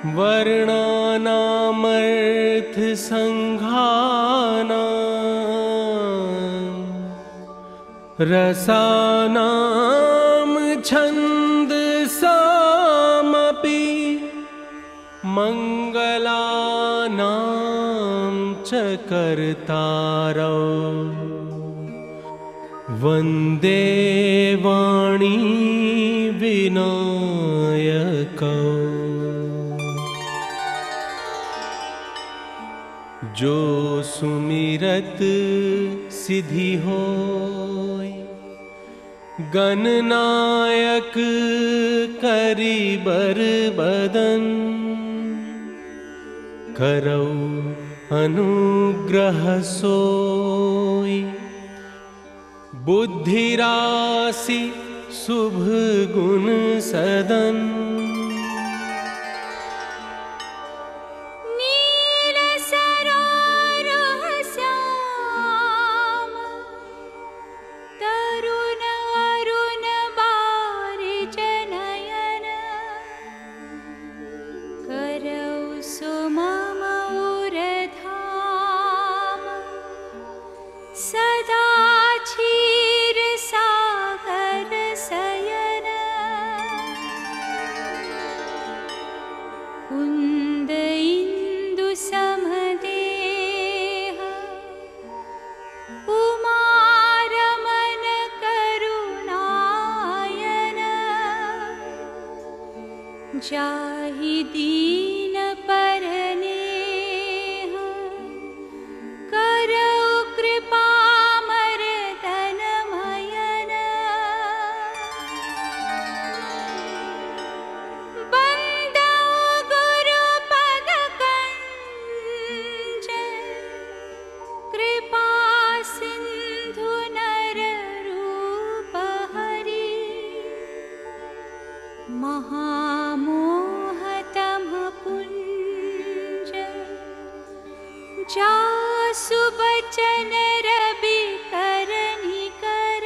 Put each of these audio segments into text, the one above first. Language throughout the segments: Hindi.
वर्णानामर्थ संघानां रसानां छन्दसामपि मंगलानां च कर्तारौ वन्दे वाणी विनायकौ। जो सुमिरत सिद्धि होय गणनायक करि बर बदन करौ अनुग्रह सोई बुद्धि राशि शुभ गुण सदन। नील सरोरुह श्याम तरुण अरुण बारिज नयन करौ सुमम उरधाम सदा क्षीर सागर सयन कुंद इंदु समदेह उमारमन करुणायन जाहि दीन परनेह करौ कृपा मर्दन मयन। बंदौ गुरु पद कंज कृपा सिंधु नर रूप हरि महामोहतम पुंज जासु बचन रवि करनि कर।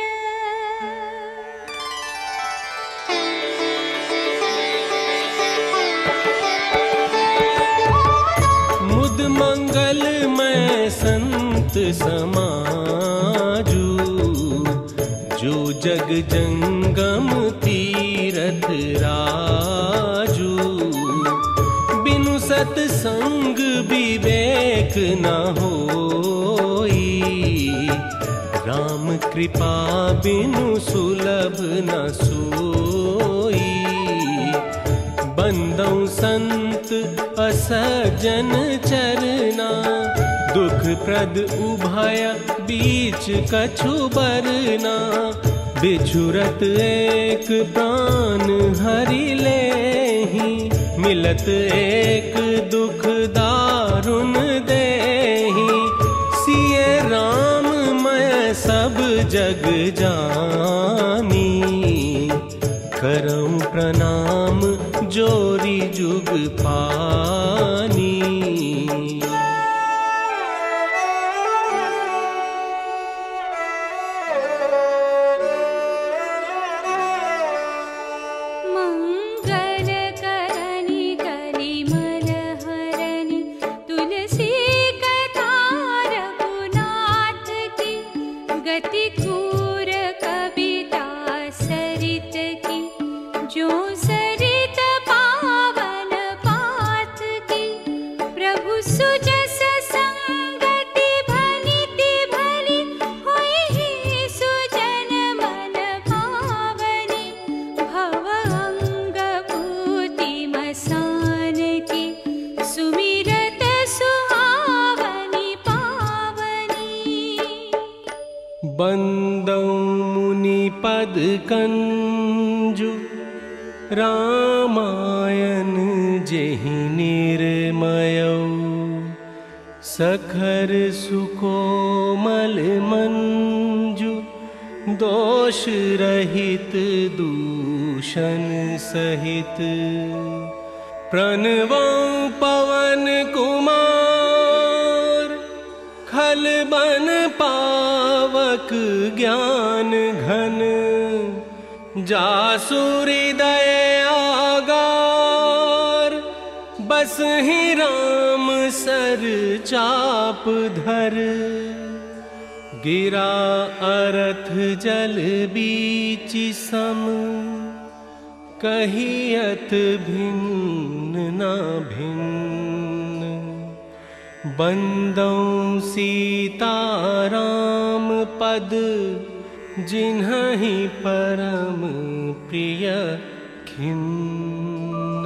मुद मंगल में संत समाजू जो जग जंगम तीरथ राजू बिनु सतसंग विवेक न होई राम कृपा बिनु सुलभ न सोई। बंदौ संत असजन चरना दुख प्रद उभय बीच कछु बरना बिछुरत एक प्राण हरि लेहि मिलत एक दुख दारुण देहि सिए राम मैं सब जग जानी करऊं प्रणाम जोरी जुग पानी। मंगल करनि कलिमल हरनि तुलसी कथा रघुनाथ की गति कूर कविता सरित की जो सरित पावन पाथ की प्रभु सुजस संगति भनिति भली होई ही सुजन मन भावनी भव अंग भूति मसान की सुमिरत सुहावनी पावनी। बंदौ मुनि पद कंजु रामायण जेहि निर्मयौ सखर सुकोमल मंजु दोष रहित दूषण सहित प्रणवौ पवन कुमार खल बन पावक ज्ञान घन जासु हृदय आगार ही राम सर चाप धर, गिरा अरथ जल बीच सम, कहियत भिन्न न भिन्न। बंदौ सीताराम पद, जिन्हि परम प्रिय खिन्न।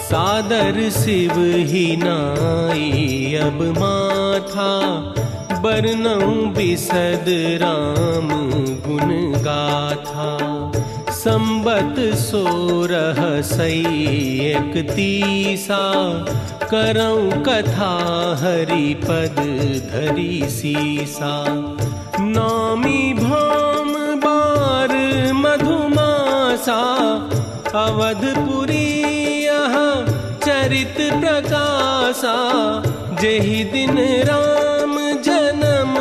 सादर शिव ही नाई अब माथा, बरनऊं बिसद राम गुण गाथा। संबत 1631 करऊं कथा, हरिपद धरी सीसा। नामी भौम बार मधुमासा, अवधपुरी चरित प्रकाशा। जेहि दिन राम जन्म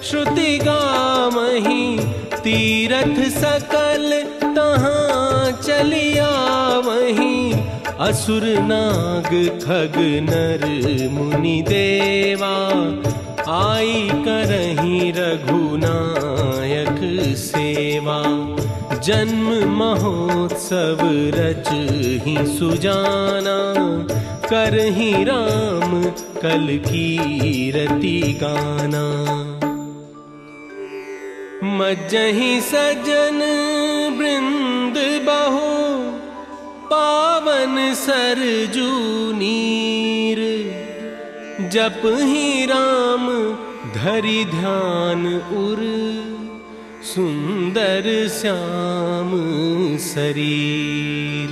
श्रुति गावहीं, तीरथ सकल तहाँ चलिया वहीं। असुर नाग खग नर मुनि देवा, आई करहीं रघुनायक सेवा। जन्म महोत्सव रचहि सुजाना, करहि राम कल कीरति गाना। मज्जहि सजन वृंद बहु, पावन सरजू नीर। जपहि राम धरि ध्यान उर, सुंदर श्याम शरीर।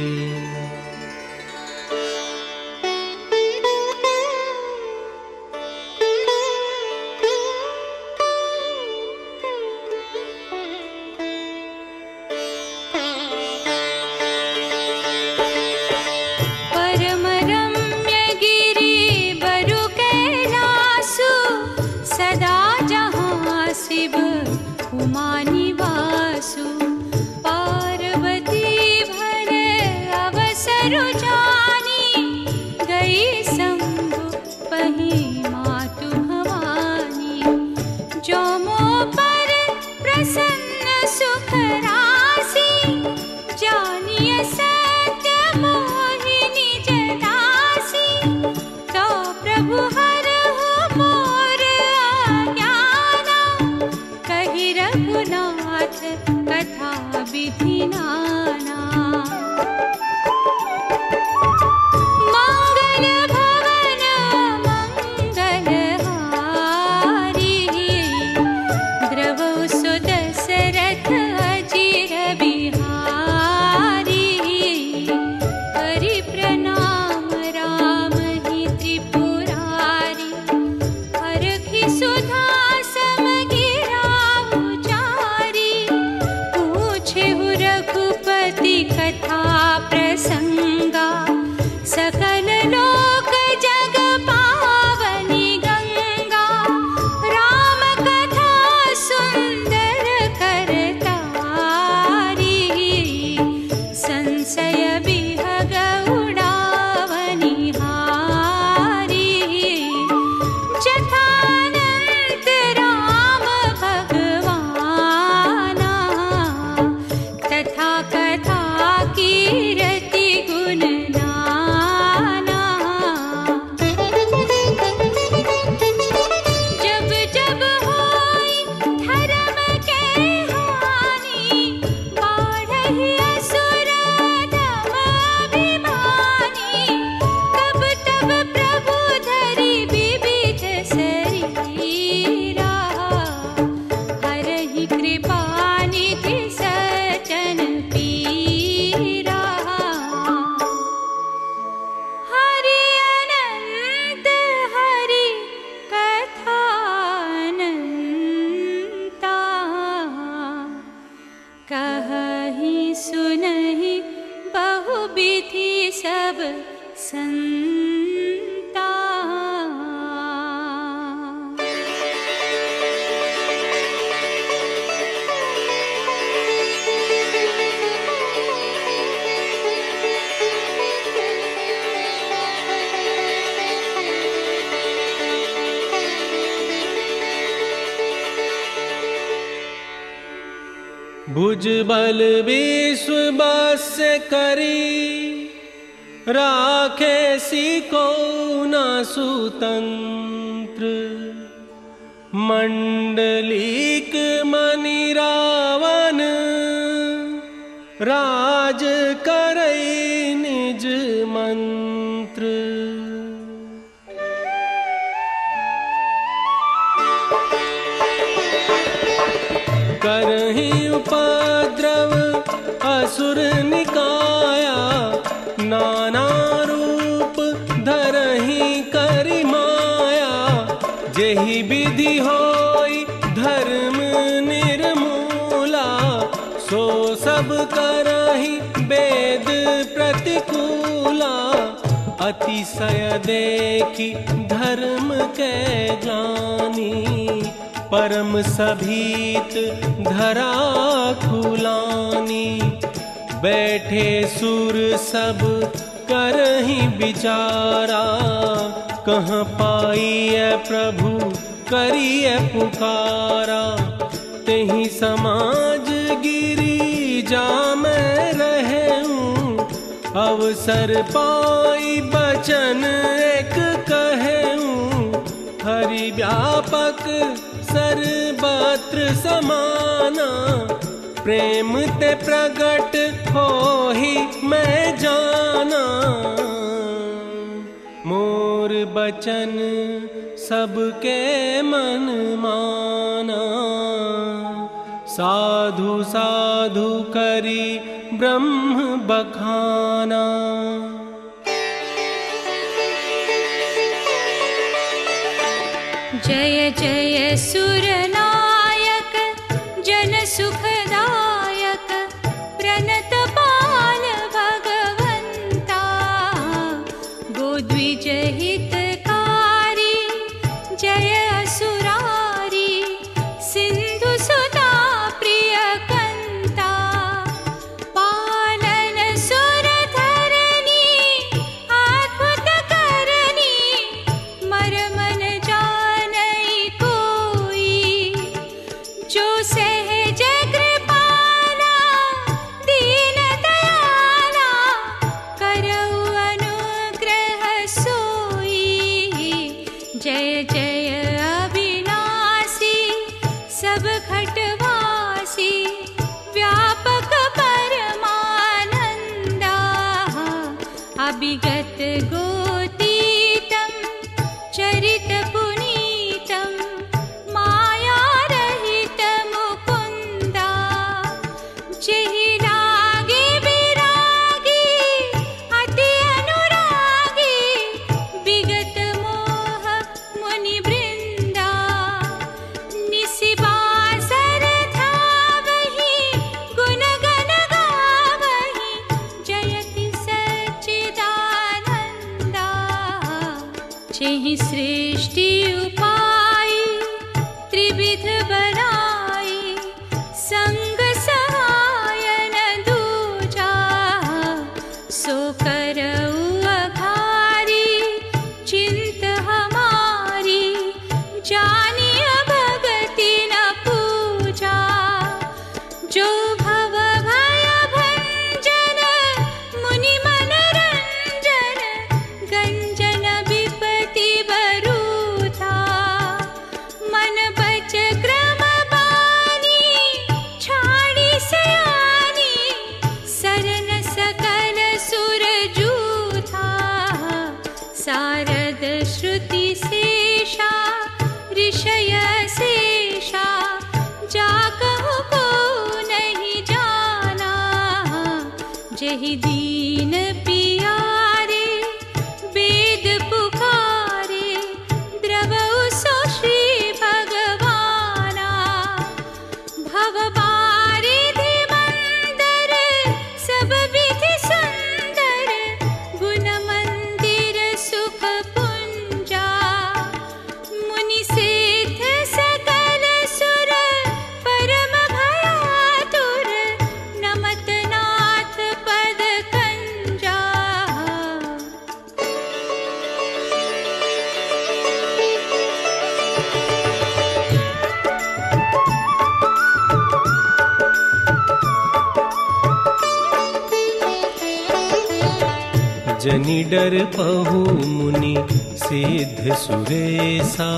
परम रम्य गिरि बरु कैलासु, सदा जहाँ शिव उमा निवासु। पार्वती भर अवसर जानी, गई शंभु पही मातु भवानी। जो मोह पर प्रसन्न सुख राशि, जानिय सत्य मोहिनी जदासी। तो प्रभु हरहु मोर अज्ञाना, कहि रघुनाथ कथा विधि नाना। मंगल भवन मंगलहारी, द्रवौ सो दशरथ अजिर बिहारी। करि प्रणाम राम ही त्रिपुरारी, हरखि सुधा सम गिराहु चारी। पूछेहु रघुपति कथा प्रसंगा, सकल लोक जग पावनी गंगा। राम कथा सुंदर करतारी, संशय विहग उड़ावनी हारी। जथानंत राम भगवाना, तथा कथा कीरति गुण नाना। जब जब होई धर्म के हानि, बाढ़हि असुर धम अभिमानी। तब तब प्रभु धरि विविध शरीरा, हरहि कृपा निधि सचन पीरा। हरि अनंत हरि कथानंता, कहहि सुनहि बहु विधि सब संता। भुजबल विश्व बास्य करी, राखे सिको न सुतंत्र। मंडलिक मनि रावण, राज करई निज मंत्र। करहि उपद्रव असुर निकाया, नाना रूप धरहि करि माया। जेहि विधि होई धर्म निर्मूला, सो सब करहि वेद प्रतिकूला। अतिशय देखि धर्म के ग्लानि, परम सभीत धरा खुलानी। बैठे सुर सब करहि विचारा, कहाँ पाइए प्रभु करिए पुकारा। तेहि समाज गिरी जा मैं रहूं, अवसर पाई बचन एक कहूं। हरि व्यापक सर्वत्र समाना, प्रेम ते प्रगट होहि मैं जाना। मोर बचन सबके मन माना, साधु साधु करी ब्रह्म बखाना। जय जय सुरनायक जन सुखदायक, प्रणत पाल भगवंता। गोद्विज हितकारी जय असुरारी, सिंधु सुता प्रिय कंता। पालन सुर धरनी अद्भुत करनी, मरमन जानई कोई। जो सहज कृपाला दीन दयाला, करऊ अनुग्रह सोई। जय जय अविनाशी सब घटवासी, व्यापक परमानंदा। अभिगत गोतीतम चरित पुनीतम, माया रहित मुकुंदा। जेहि लागे विरागी अति अनुरागी, विगत मोह मुनि वृंदा। निशिबासर धावहि गुण गण गावहि, जयति सच्चिदानंदा। जेहि सृष्टि उपाई त्रिविध बनाई, संग सहायन दूजा। सो करऊ अघारी चिंत हमारी, जानिय भगति न पूजा। जो भव भय भंजन मुनि मनरंजन, गंजन विपति बरूथा। मन बच क्रम बानी, छाड़ी सयानी। सरन सकल सुर जूथा, सारद श्रुति शेषा ऋषय शेषा। जाकहु को नहीं जाना, जेहि दीन पियारे वेद पुकारे। द्रवउ सो श्री भगवाना, भव बारिधि मंदर सब विधि सुंदर। गुण मंदिर सुख पुंजा, मुनि सिद्ध सकल सुर परम भयातुर। नमत नाथ पद कंजा, जनि डर पहु मुनि सिद्ध सुरेसा,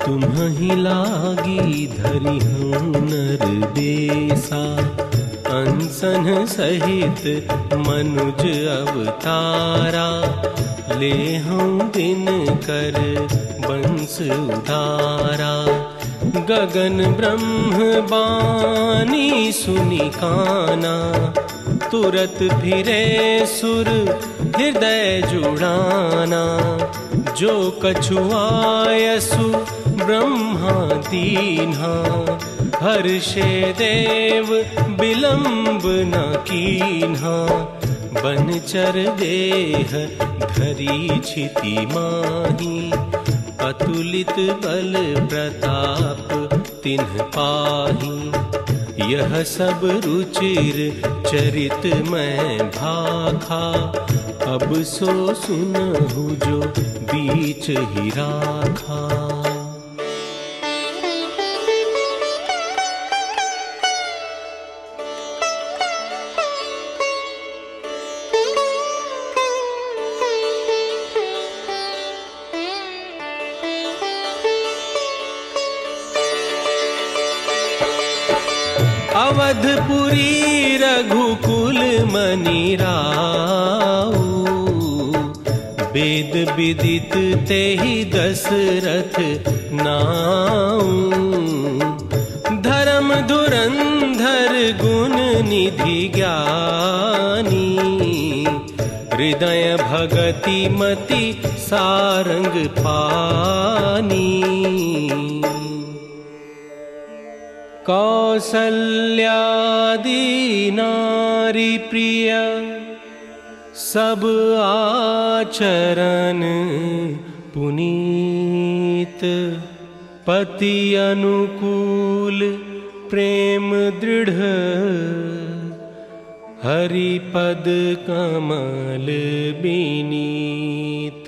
तुम्हि लागी धरि नर बेसा। अंसन सहित मनुज अवतारा, लेहूं दिन कर बंस उधारा। गगन ब्रह्म बानी सुनि काना, तुरत फिरे सुर हृदय जुड़ाना। जो कछुआयसु ब्रह्मा दीन्हा, हर्षे देव विलंब न कीन्हा। बनचर देह धरी छिति माही, अतुलित बल प्रताप तिन्ह पाही। यह सब रुचिर चरित मैं भाखा, अब सो सुनहु जो बीच ही राखा। अवधपुरी रघुकुल मनि राऊ, वेद विदित तेहि दशरथ नाऊ। धर्म धुरंधर गुण निधि ज्ञानी, हृदय भगति मति सारंग पानी। कौसल्यादि नारी प्रिय, सब आचरण पुनीत। पति अनुकूल प्रेम दृढ़, हरि पद कमल बिनीत।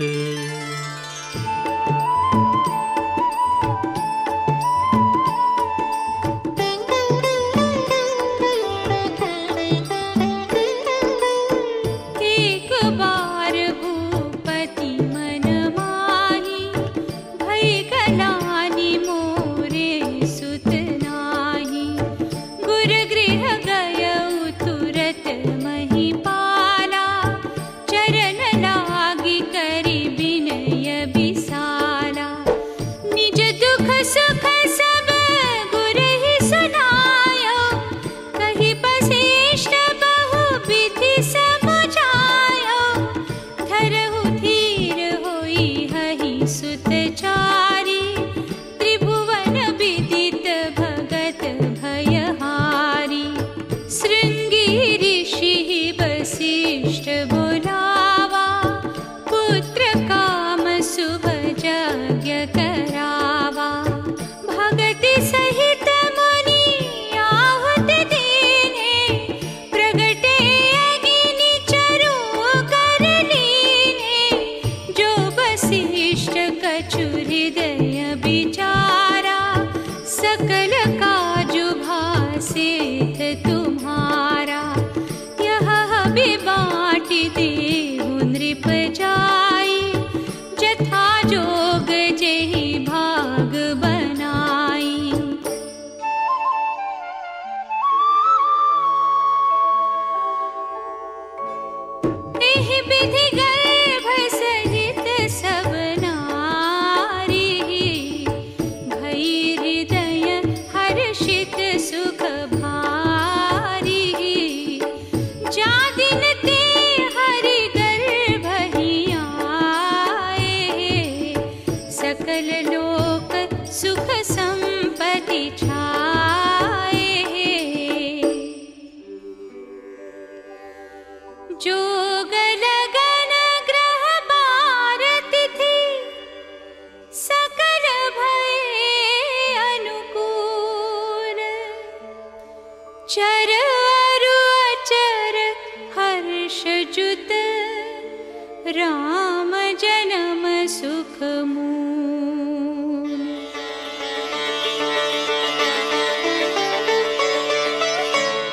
राम जन्म सुख मूल।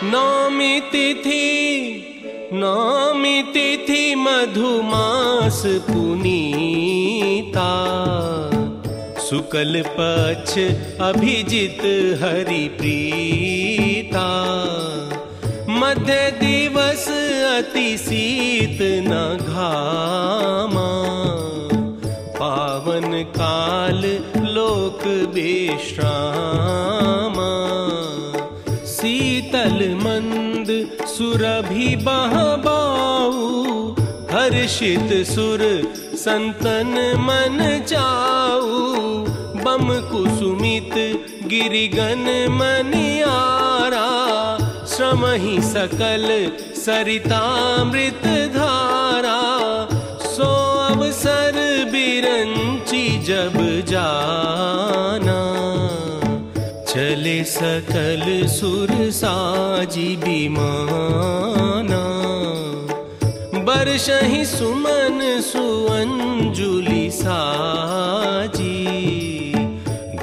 नौमी तिथि नौमी तिथि मधुमास पुनीता, शुक्ल पक्ष अभिजित हरि प्रीता। मध्य दिवस अति शीत न घामा, पावन काल लोक विश्रामा। शीतल मंद सुरभि बहबाऊ, हर्षित सुर संतन मन जाऊ। बम कुसुमित गिरिगन मनियारा, श्रमहि सकल सरितामृत धारा। सो अवसर बिरंची जब जाना, चले सकल सुर साजी विमाना। बरसहि सुमन सुअंजुलि साजी,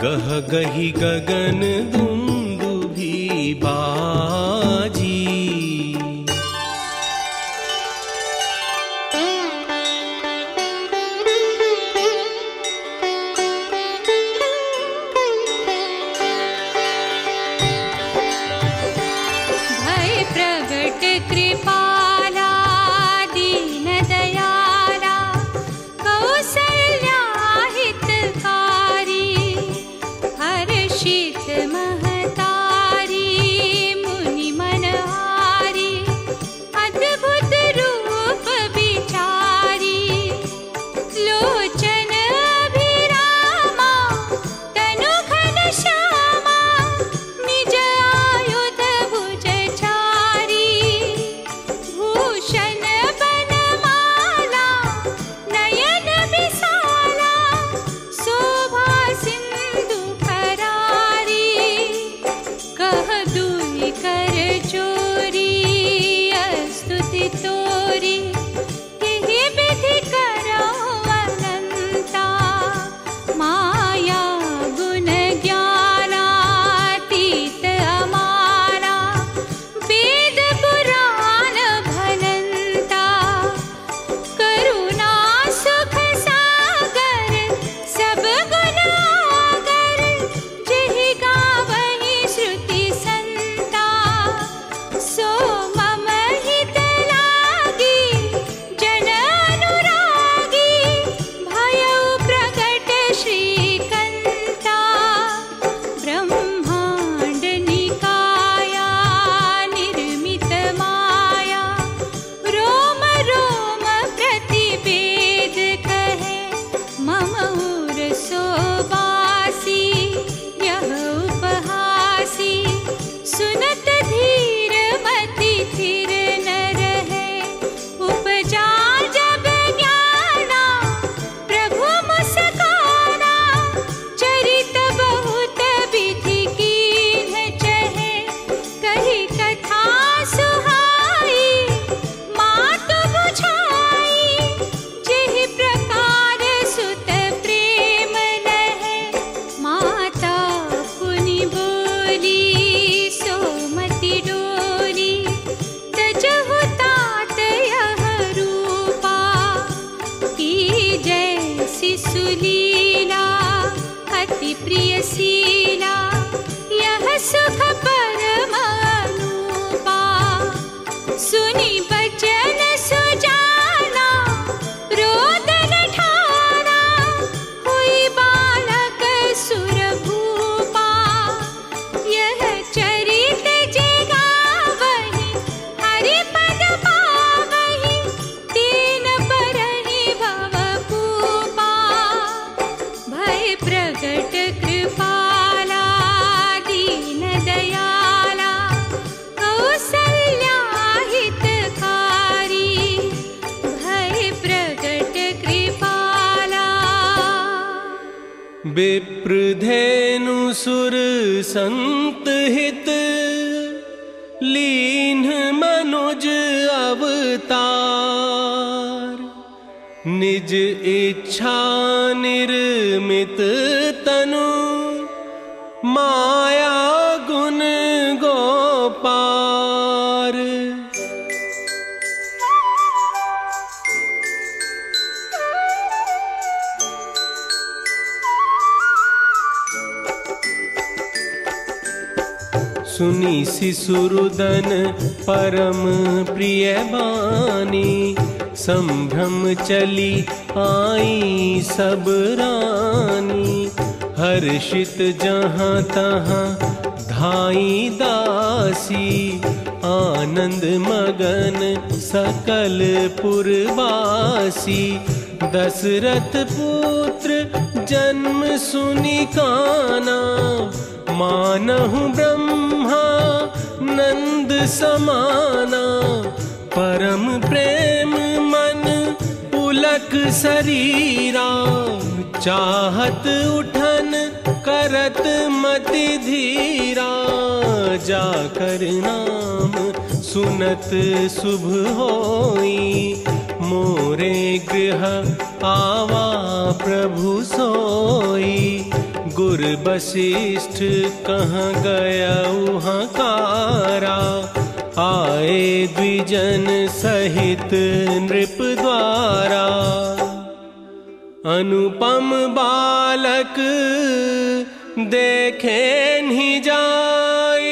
गह गही गगन दुंदुभि बाजी। प्रगट कृपाला दीन दयाला, कौसल्या हितकारी। हर्षित महतारी मुनि मनहारी, अद्भुत रूप विचारी। लोचन अभिरामा तनु घन श्यामा, निज आयुध भुज भूषण बनमाला नयन विशाला, शोभा सिंधु फरारी। कह दुहि कर चोरी स्तुति तोरी, यही विधि करो अनंता। माया गुण ज्ञानातीत अमारा, वेद पुराण भनंता। करुणा सुख सागर सब गुण आगर, जेहि गावहि श्रुति संता। सो मम हित लागी जन अनुरागी, भयउ प्रगट श्रीकंता। ब्रह्मांड निकाया निर्मित माया, रोम रोम प्रतिवेद कहे। मम उर सोबासी यह उपहासी, सुनत धीर मति थिर न रहे। उपजा जब ज्ञाना प्रभु मुस्काना, चरित बहुत विधि कीन्ह चहे। कही कथा सुहाई मातु बुझाई, जेहि प्रकार सुत प्रेम लहे। माता पुनि बोली सोमति डोली, तजहु तात यह रूपा। की जैसी सुलीला अति प्रिय शीला, यह सुख परम अनूपा। सुनि बचन सुजाना रोदन ठाना, हुई बालक सुर भूपा। यह चरित जे गावहि, हरि पद पावहि। तीन बरहि भव भूपा, भय प्रगट कृपाला दीन दयाला। कौसल्या हितकारी, भय प्रगट कृपाला। विप्रधेनु सुर संत हित, लीन मनुज अवतार। निज इच्छा निर्मित तनु, माया गुण गोपार। सुनी शिशुरुदन परम प्रिय बानी, संभ्रम चली आई सब रानी। हर्षित जहाँ तहाँ धाई दासी, आनंद मगन सकल पुरवासी। दशरथ पुत्र जन्म सुनि काना, मानहु ब्रह्मा नंद समाना। परम प्रेम मन पुलक शरीरा, चाहत उठन करत मति धीरा। जाकर नाम सुनत शुभ होई, मोरे गृह आवा प्रभु सोई। गुर वशिष्ठ कहाँ गया उहाँकारा, आए द्विजन सहित नृप द्वारा। अनुपम बालक देखे नहीं जाई,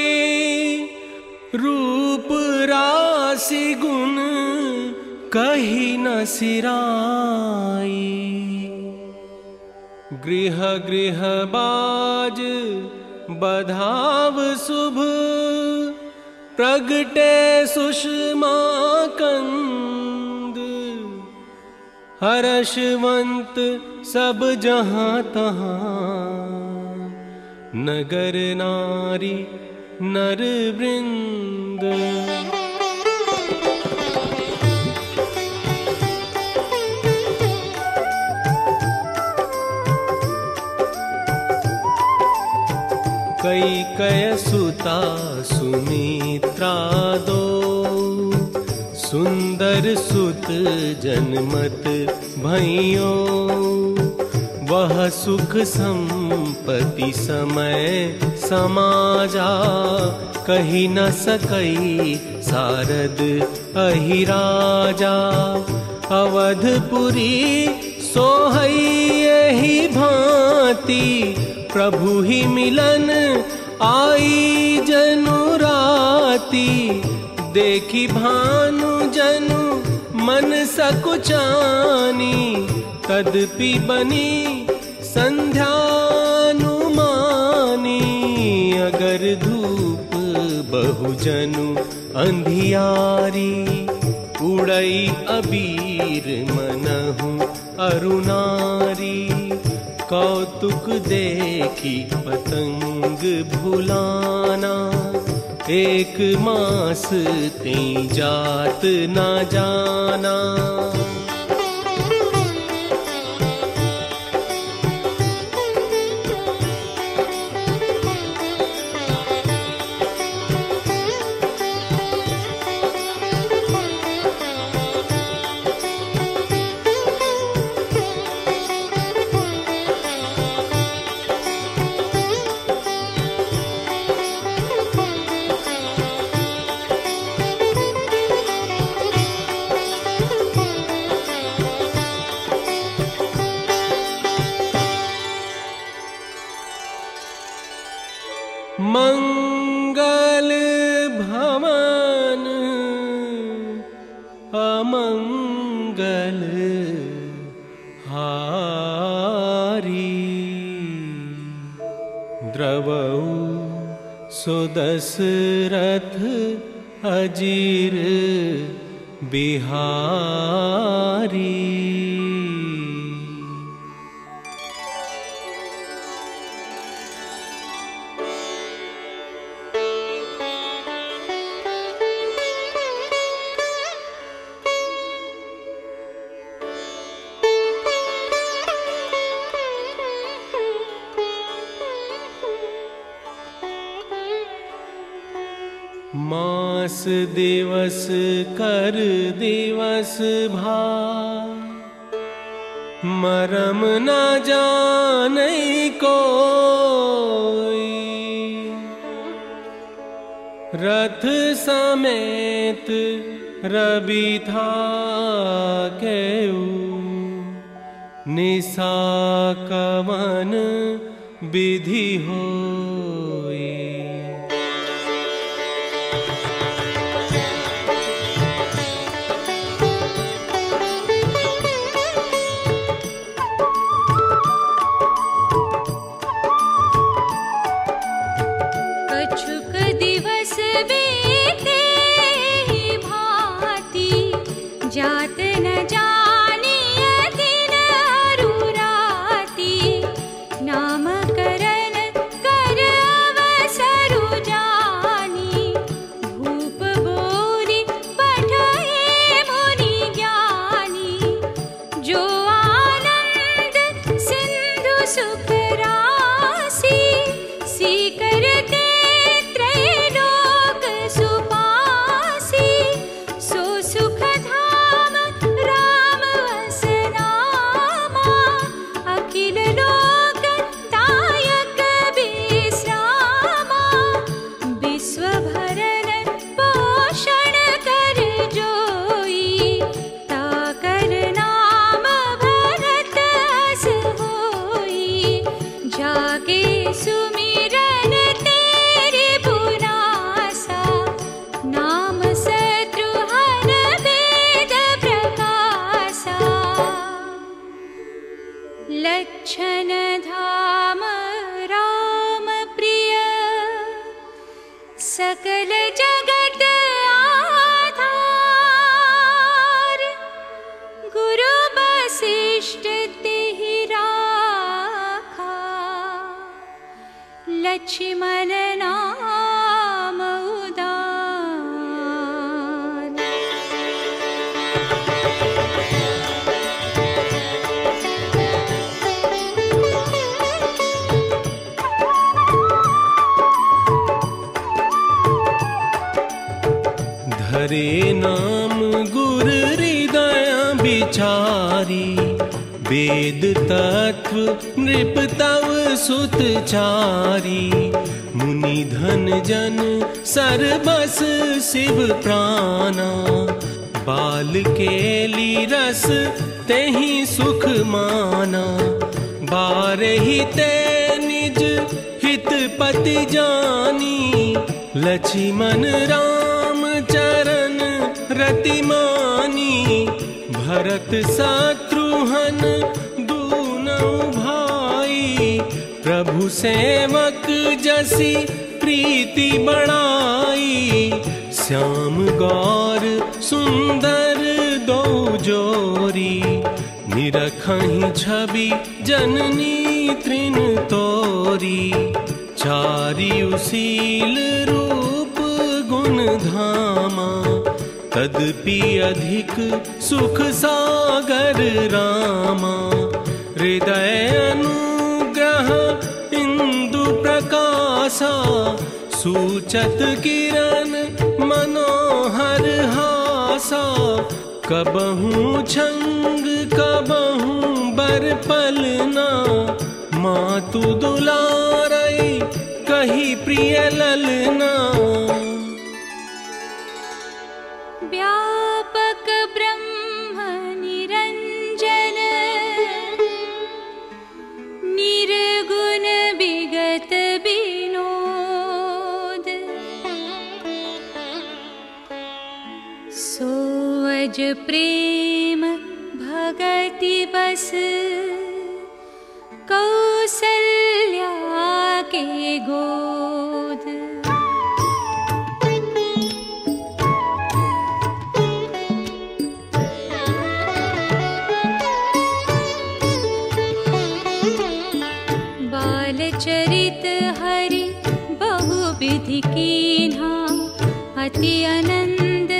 रूप राशि गुण कही न सिराई। गृह गृह बाज बधाव शुभ, प्रगटे सुषमा कंद। हर्षवंत सब जहाँ तहाँ, नगर नारी नर वृंद। कैकेय सुता सुमित्रा दो, सुंदर सुत जनमत भइयो। वह सुख संपत्ति समय समाजा, कही न सकई सारद अहिराजा। अवधपुरी सोहई यही भांति, प्रभु ही मिलन आई जनु राती। देखी भानु जनु मन सकुचानी, तदपि बनी संध्यानुमानी। अगर धूप बहुजनु अंधियारी, उड़ई अबीर मनहु अरुणारी। कौतुक देखी पतंग भुलाना, एक मास तें जात न जाना। मंगल भवन अमंगल हारी, द्रवऊ सुदशरथ अजीर बिहारी। मास दिवस कर दिवस भा, मरम न जाने कोई। रथ समेत रवि था केऊ, निशा कवन विधि होई। लक्ष्मण नाम उदार। धरे नाम गुर हृदय बिचारी, वेद तत्व नृप तव सुतचारी। मुनि धन जन सर्वस शिव प्राणा, बाल केली रस तेहि सुख माना। बारहि ते निज हित पति जानी, लक्ष्मण राम चरण रतिमानी। भरत शत्रुघ्न दूनौ भाई, प्रभु सेवक जसी प्रीति बढ़ाई। श्याम गौर सुंदर दो जोरी, निरखहि छवि जननी तृण तोरी। चारियु शील रूप गुण धामा, तदपि अधिक सुख सागर रामा। हृदय अनुग्रह इंदु प्रकाशा, सूचत किरण मनोहर हासा। कबहू छंग कबहू बर पलना, मातु दुलारई कही प्रिय ललना। व्यापक ब्रह्म निरंजन, निर्गुण विगत विनोद। सोअज प्रेम भगति बस, कौसल्या के गोद। बालचरित हरि बहुविधि कीन्हा, अति आनंद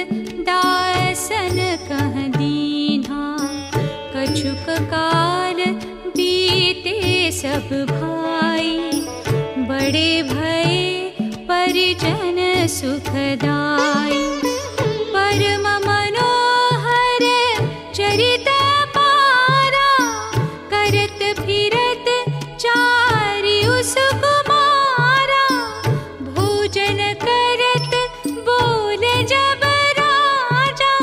दासन कह दीन्हा। कछुक काल बीते सब भाई, बड़े भये परिजन सुखदाई। परम मनोहर चरित पारा, करत फिरत चारियु सुकुमारा। भोजन करत बोल जब राजा,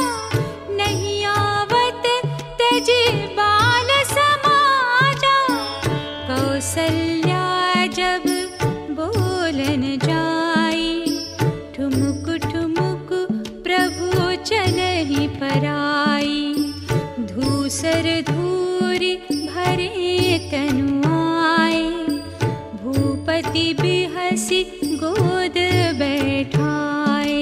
नहीं आवत तजी बाल समाजा। कौसल्या जब बोलन जाई, ठुमुक ठुमुक प्रभु चलहि पराई। धूसर धूरि भरे तनु आए, भूपति बिहसी गोद बैठाए।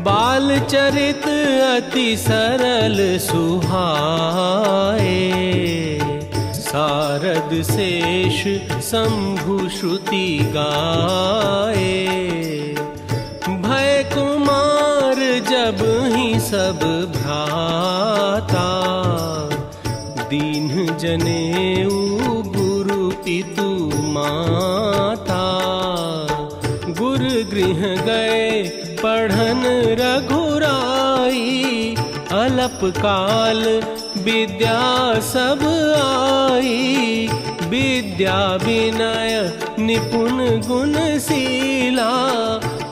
बाल चरित अति सरल सुहाए, सारद शेष शंभु श्रुति गाए। भय कुमार जब ही सब भ्राता, दीन जनेऊ गुरु पितु माता। गुरु गृह गए पढ़न रघुराई, अलप काल विद्या सब आई। विद्या विनय निपुण गुणशीला,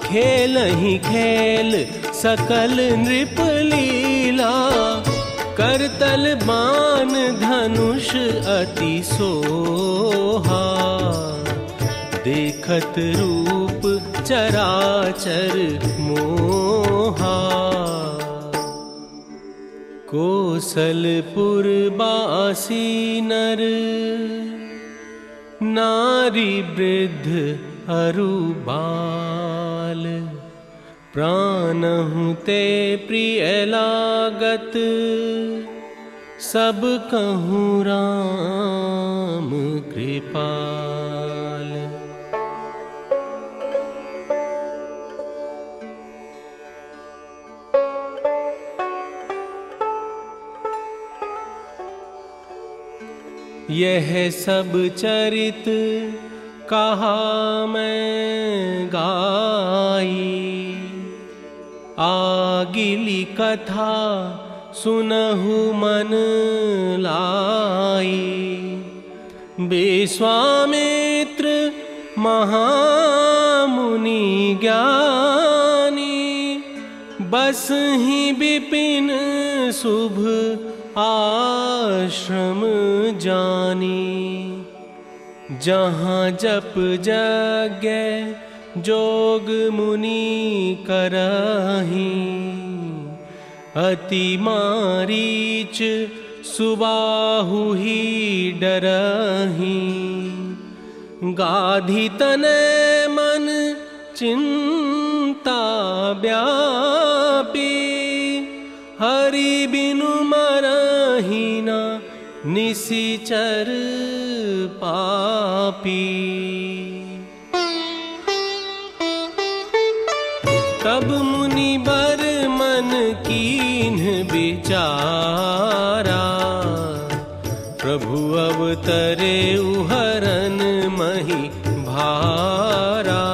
खेल ही खेल सकल नृप लीला। करतल बाण धनुष अति सोहा, देखत रूप चराचर मोहा। कोसलपुर बासी नर, नारी वृद्ध अरुबाल। प्राणहु ते प्रिय लागत, सब कहूँ राम कृपाल। यह सब चरित कहा मैं गाई, आगिली कथा सुनहु मन लाई। विश्वामित्र महामुनि ज्ञानी, बस ही विपिन शुभ आश्रम जानी। जहाँ जप यज्ञ जोग मुनि करहीं, अति मारीच सुबाहु ही डरहीं। गाधी तनय मन चिंता व्यापी, हरि बिनु मरहि न निशिचर पापी। तब मुनि बर मन कीन्ह विचारा, प्रभु अवतरे उहरन मही भारा।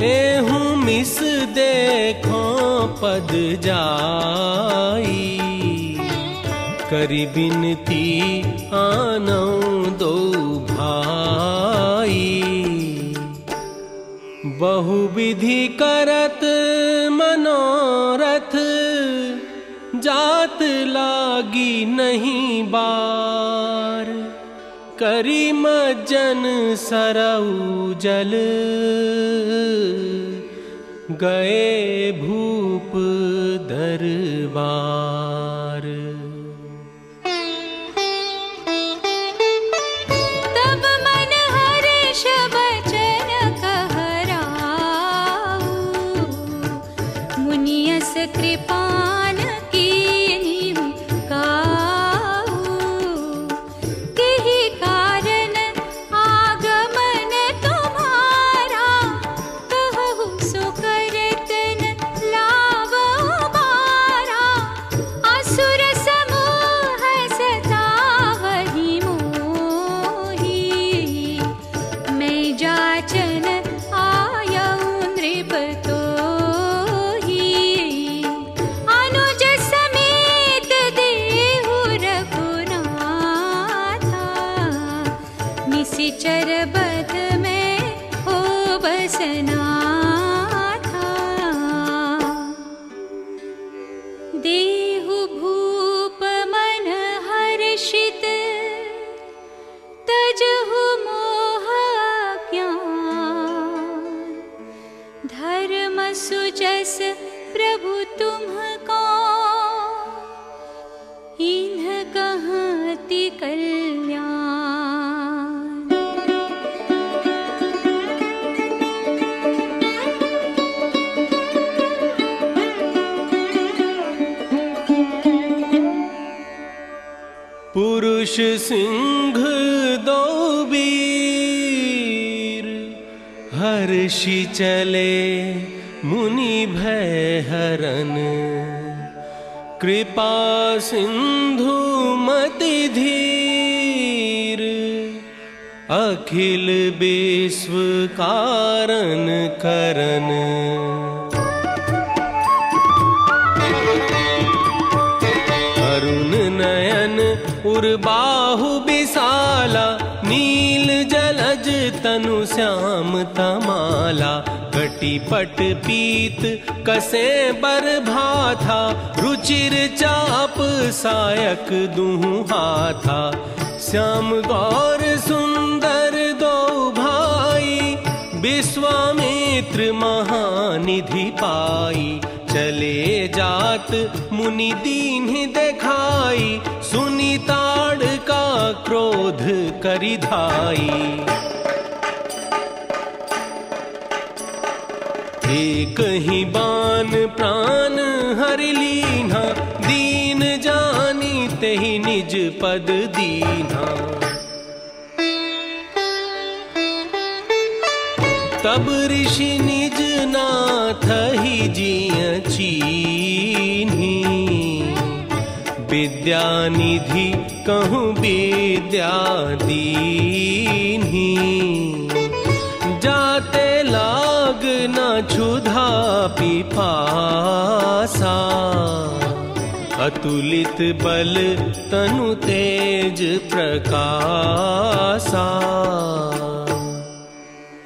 एहू मिस देखो पद जाई, करी बिनती आनौ दो भाई। बहु विधि करत मनोरथ, जात लागी नहीं बार। करी मज्जन सरऊ जल, गए भूप दरबार। तब मन हर्ष बचन कहराऊ, मुनियस कृपान कीन्हि काऊ। केहि कारण आगमन तुम्हारा, कहु सो करतन लावा बारा। असुर समूह सतावहि मोहि, मैं जाचन आयऊ नृप तोहि। अनुज समेत देहु रघुनाथा, निशिचर बध में हो बसनाथा। देहु भूप मन हर्षित, तजहु मोह ज्ञान। धर्म सुजस प्रभु तुम्हको, इन्ह कहति कल्याण। पुरुष सिंह दो वीर, हर्षि चले मुनि भय हरन। कृपा सिंधु मति धीर, अखिल विश्व कारण करन। अरुण नयन उर्बाहु विशाला, नील जलज तनु श्याम तमाला। कटिपट पीत कसे बर भाथा, रुचिर चाप सायक दुहु हाथा। श्याम गौर सुंदर दो भाई, विश्वामित्र महानिधि पाई। चले जात मुनि दीन्हि देखाई, सुनि ताड़ का क्रोध करि धाई। एक ही बान प्राण हर लीन्हा, दीन जानी तेहि निज पद दीन्हा। तब ऋषि निज नाथ ही जिय चीन्ही, विद्या निधि कहूँ विद्या दीन्ही। जाते लाग न क्षुधा पिपासा, अतुलित बल तनु तेज प्रकाशा।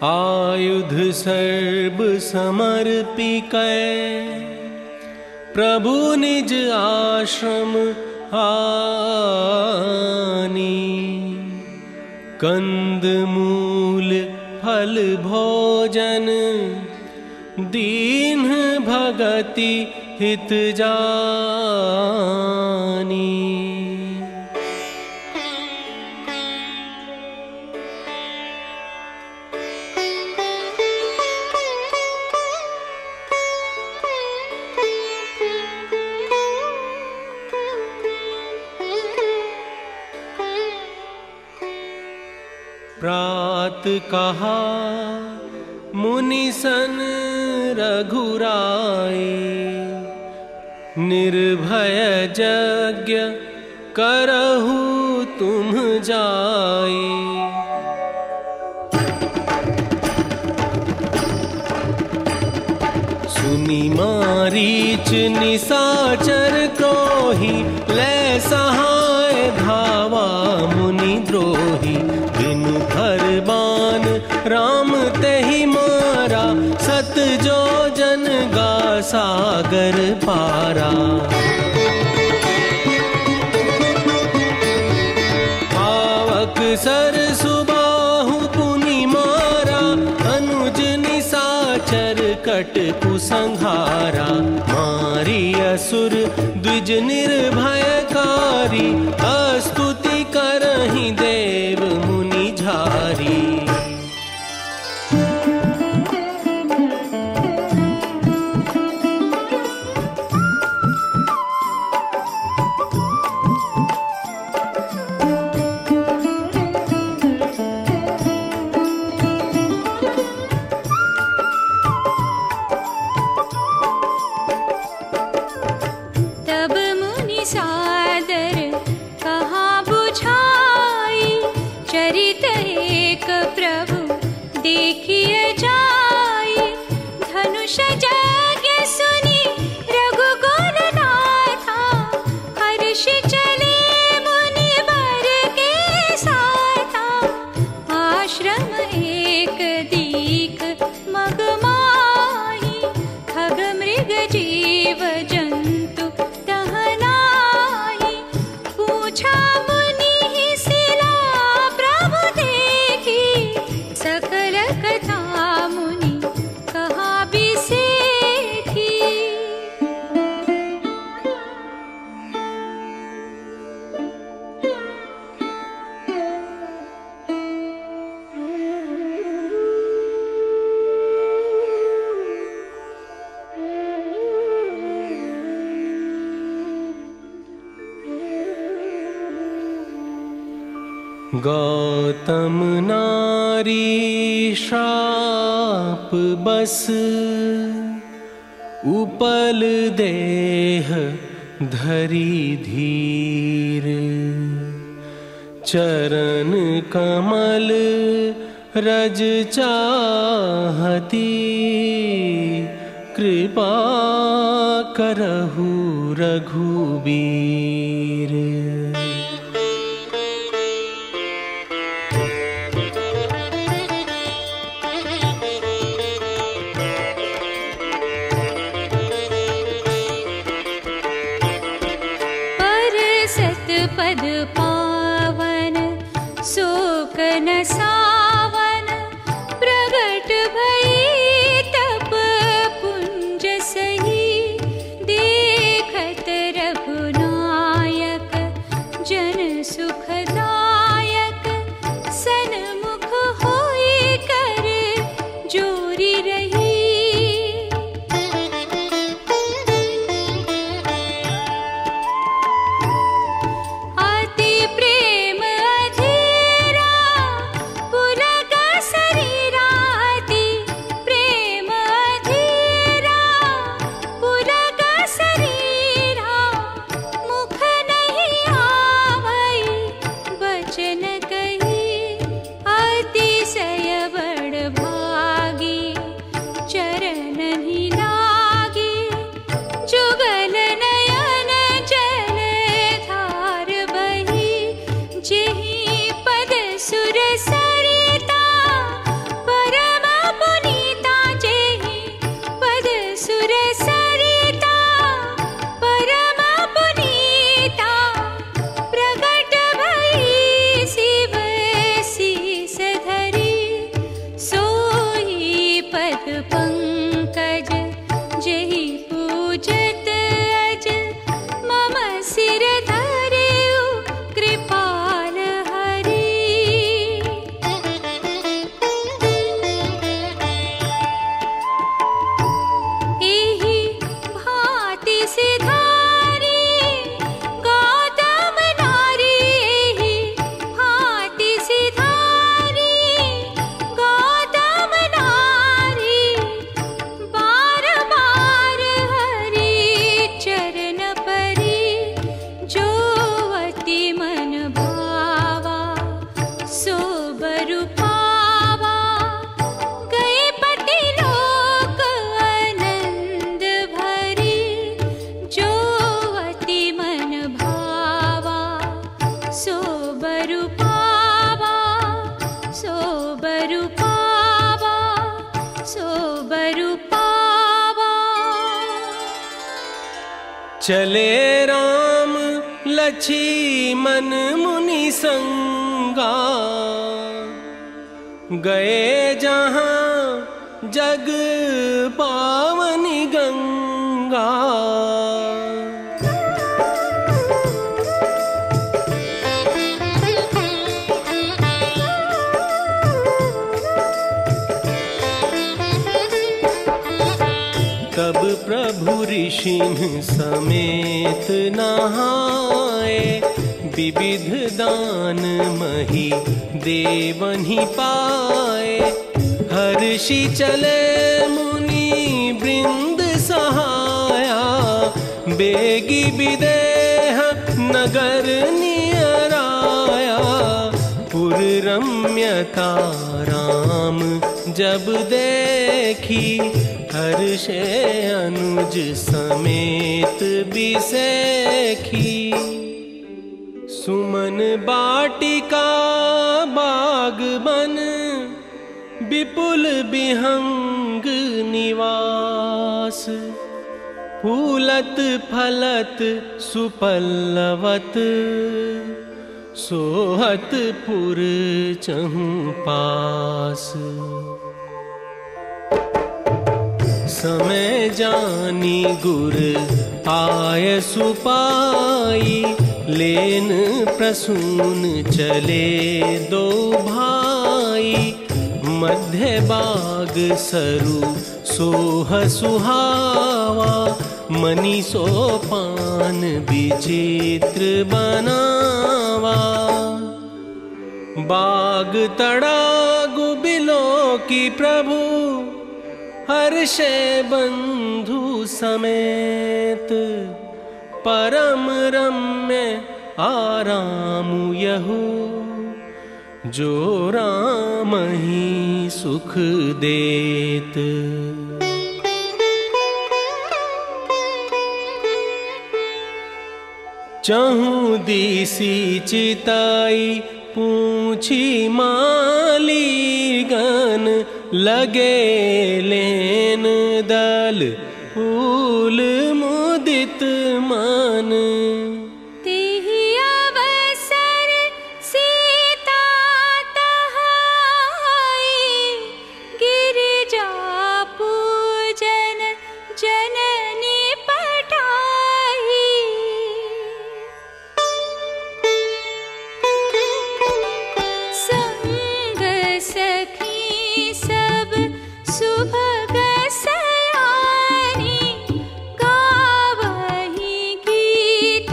आयुध सर्ब समर्पिकै, प्रभु निज आश्रम आनी। कंद मूल फल भोजन, दीन भगति हित जानी। प्रात कहा मुनि सन रघुराई, निर्भय यज्ञ करहु तुम जाई। सुनि मारीच निशाचर क्रोही, लै सहाय धावा मुनि द्रोही। बिनु फरमान राम तेहि मारा, सत जो जन गा सागर पारा। आवक सर सुबाहु पुनि मारा, अनुज निशाचर कट कुसंहारा। मारी असुर द्विज निर्भयकारी, स्तुति करहि देव मुनि झारी। तब मुनि सादर कहा बुझाई, चरित एक प्रभु देखिए जाई। धनुष यज्ञ सुनी रघुकुल नाथा, हर्ष चले मुनि वर के साथा। आश्रम एक दीक मग माही, खग मृग जीव जंतु दहनाही। पूछा मुनि सिला प्रभु देखी, सकल कथा मुनि कहा बिसेठी। गौतम नारी श्राप बस, उपल देह धरी धीर। चरण कमल रज चाहती, कृपा करहु रघुबीर। पद पावन शोक न सावन, प्रगट भई तप पुंज सही। देखत रघुनायक जन सुखदायक, सन्मुख होई कर जोरी रही। सिर धरिउ कृपाल हरि। एहि भांति सिधारी गौतम नारी, एहि भांति सिधारी गौतम नारी। बार बार हरि चरण परी जोवति मन भावा। सो बरु पावा गए पति लोक आनंद भरी। जोवति मन भावा सो बरु पावा, सो बरु पावा, सो बरु पावा। चले राम लक्ष्मण मुनि संगा, गए जहाँ जग पावनी गंगा। तब प्रभु ऋषिन समेत नहाए, विविध दान मही देवनि पाए। हर्षि चले मुनि वृंद सहाया, बेगी विदेह नगर नियराया। पुर रम्यता राम जब देखी, हर्षे अनुज समेत बिसेखी। सुमन बाटिका बाग बन, विपुल विहंग निवास। फूलत फलत सुपल्लवत, सोहत पुर चहुं पास। समय जानी गुर आय सुपाई, लेन प्रसून चले दो भाई। मध्य बाग सरु सोह सुहावा, मनि सोपान विचित्र बनावा। बाग तड़ागु बिलो की प्रभु, हर्षे बंधु समेत। परम रम्य आराम यहु, जो राम ही सुख देत। चहु दिसि चिताई पूछी मालीगण, लगे लेन दल फूल मुदित मन। तेहि अवसर सीता तहाई, गिरिजा पूजन जननी पठाई। संग सखी सब सुभग सयानी, गावहि गीत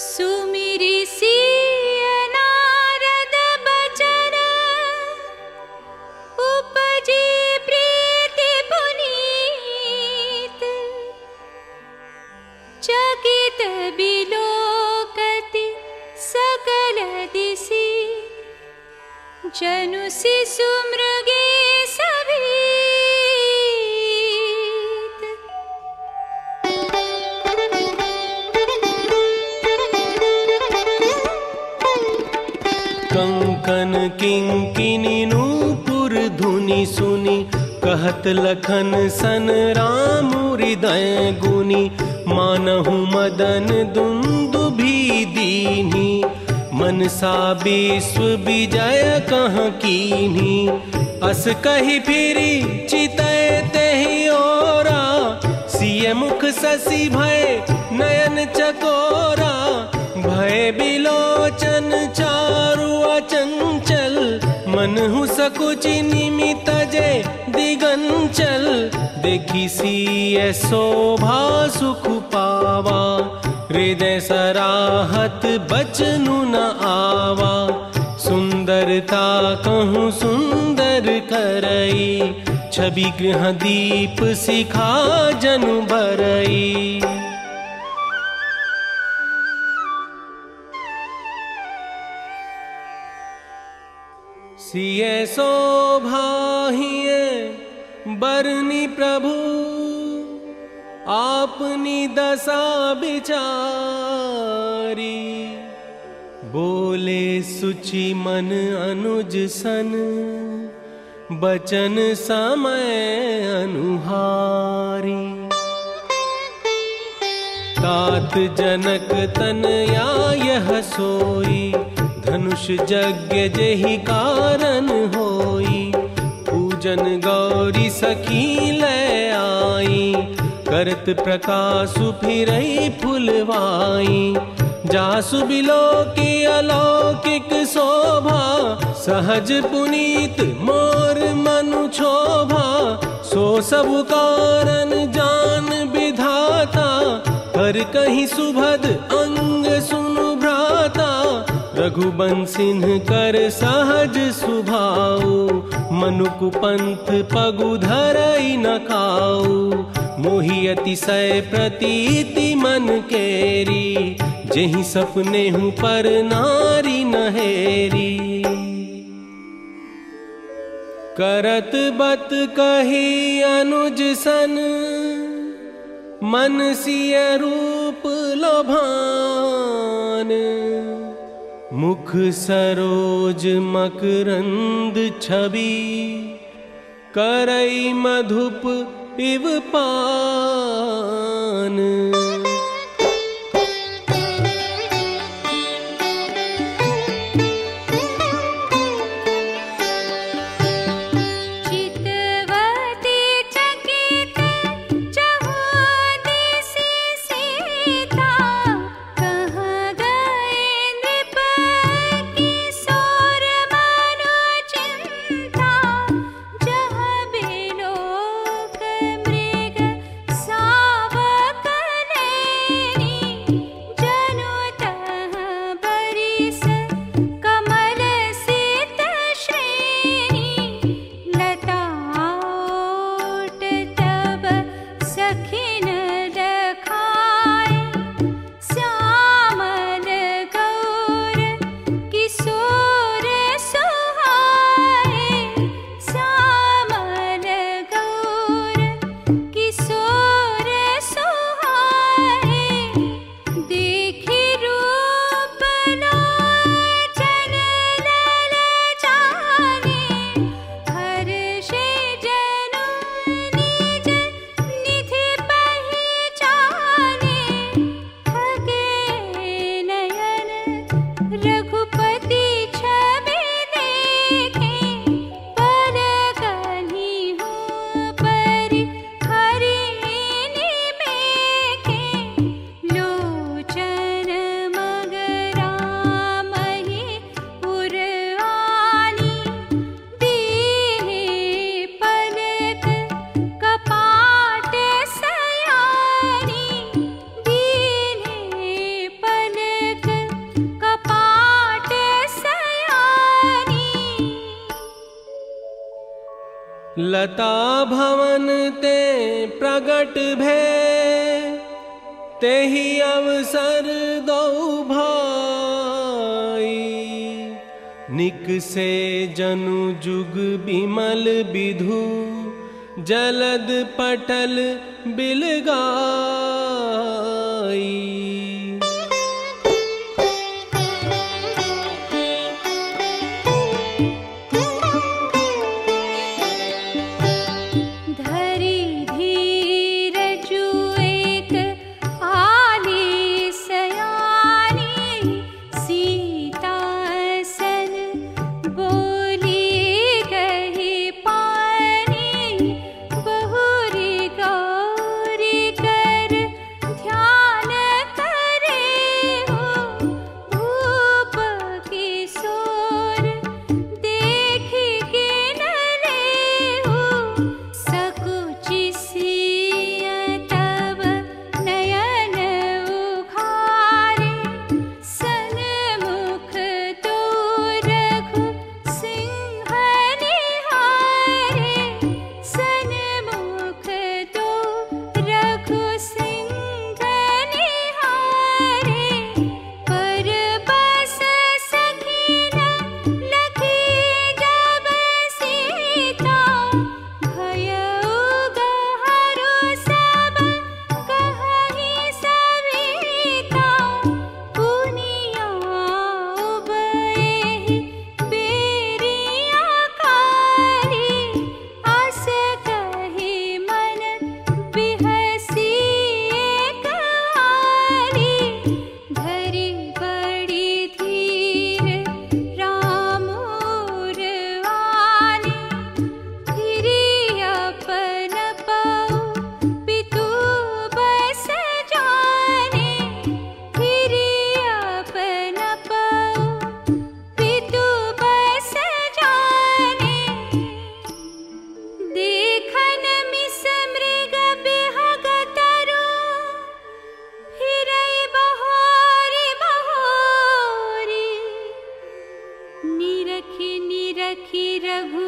सुमिरि सिय नारद बचन उपजे प्रीति पुनीत चकित बिलोकति सकल दिशि जनु शिशु मृगे सभीत। कंकन किंकिनी नूपुर धुनि सुनि कहत लखन सन राम हृदय गुनि मानहु मदन दुंदुभि दीन्हि मनसा विश्व विजय कह कीन्हि अस कहि फिरि चितय तेहि ओरा सिय मुख शशि भय नयन चकोरा भय बिलोचन चारु अचंचल मनहु सकुचि निमित जय दिगंचल देखि सिय शोभा सुख पावा हृदय सराहत बचनु न आवा सुंदरता कहूँ सुंदर करई छवि गृह दीप सिखा जनु बरई। सिय शोभा हिय बरनी प्रभु आपनी दशा बिचारी बोले सुचि मन अनुज सन बचन समय अनुहारी तात जनक तनया यह सोई धनुष यज्ञ जेहि कारण होई पूजन गौरी सखी ले आई करत प्रकाशु फिरई फुलवाई जासु बिलोकी अलौकिक शोभा सहज पुनीत मोर मनु क्षोभा सो सब कारण जान विधाता हर कहीं सुभद अंग सुनु भ्राता रघुबंसिन्ह कर सहज सुभाऊ मनुकुपंथ पगु धरई न खाऊ मोहि अतिशय प्रतीति मन केरी जेहि सपने हूँ पर नारी नहेरी करत बत कही अनुज सन मन सिय रूप लोभान मुख सरोज मकरंद छवि करई मधुप इव पान लता भवन ते प्रगट भे, तेहि अवसर दो भाई। निकसे जनु जुग बिमल विधु, जलद पटल बिलगाई। निरखी रघु